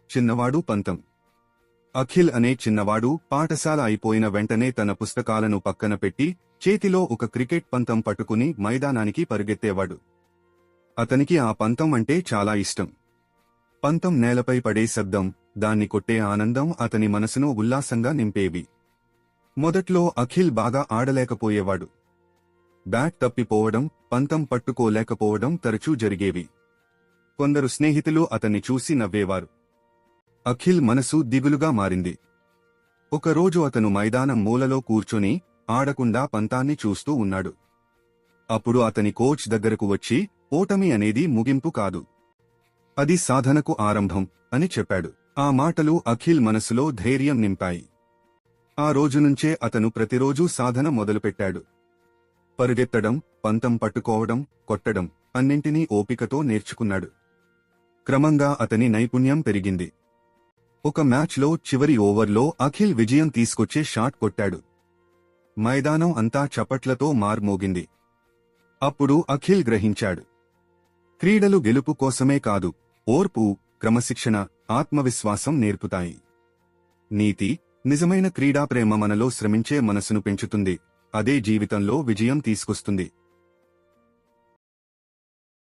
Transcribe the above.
చిన్నవాడు పంతం. అఖిల్ అనే చిన్నవాడు పాఠశాల అయిపోయిన వెంటనే తన పుస్తకాలను పక్కన పెట్టి చేతిలో ఒక క్రికెట్ పంతం పట్టుకుని మైదానానికి పరుగెత్తేవాడు. అతనికి ఆ పంతం అంటే చాలా ఇష్టం. పంతం నేలపై పడే శబ్దం, దాన్ని కొట్టే ఆనందం అతని మనసును ఉల్లాసంగా నింపేవి. మొదట్లో అఖిల్ బాగా ఆడలేకపోయేవాడు. బ్యాట్ తప్పిపోవడం, పంతం పట్టుకోలేకపోవడం తరచూ జరిగేవి. కొందరు స్నేహితులు అతన్ని చూసి నవ్వేవారు. అఖిల్ మనసు దిగులుగా మారింది. ఒకరోజు అతను మైదానం మూలలో కూర్చొని ఆడకుండా పంతాన్ని చూస్తూ ఉన్నాడు. అప్పుడు అతని కోచ్ దగ్గరకు వచ్చి, ఓటమి అనేది ముగింపు కాదు, అది సాధనకు ఆరంభం అని చెప్పాడు. ఆ మాటలు అఖిల్ మనసులో ధైర్యం నింపాయి. ఆ రోజునుంచే అతను ప్రతిరోజూ సాధన మొదలుపెట్టాడు. పరుగెత్తడం, పంతం పట్టుకోవడం, కొట్టడం అన్నింటినీ ఓపికతో నేర్చుకున్నాడు. క్రమంగా అతని నైపుణ్యం పెరిగింది. ఒక మ్యాచ్లో చివరి ఓవర్లో అఖిల్ విజయం తీసుకొచ్చే షాట్ కొట్టాడు. మైదానం అంతా చప్పట్లతో మార్మోగింది. అప్పుడు అఖిల్ గ్రహించాడు, క్రీడలు గెలుపు కోసమే కాదు, ఓర్పు, క్రమశిక్షణ, ఆత్మవిశ్వాసం నేర్పుతాయి. నీతి: నిజమైన క్రీడాప్రేమ మనలో శ్రమించే మనసును పెంచుతుంది, అదే జీవితంలో విజయం తీసుకొస్తుంది.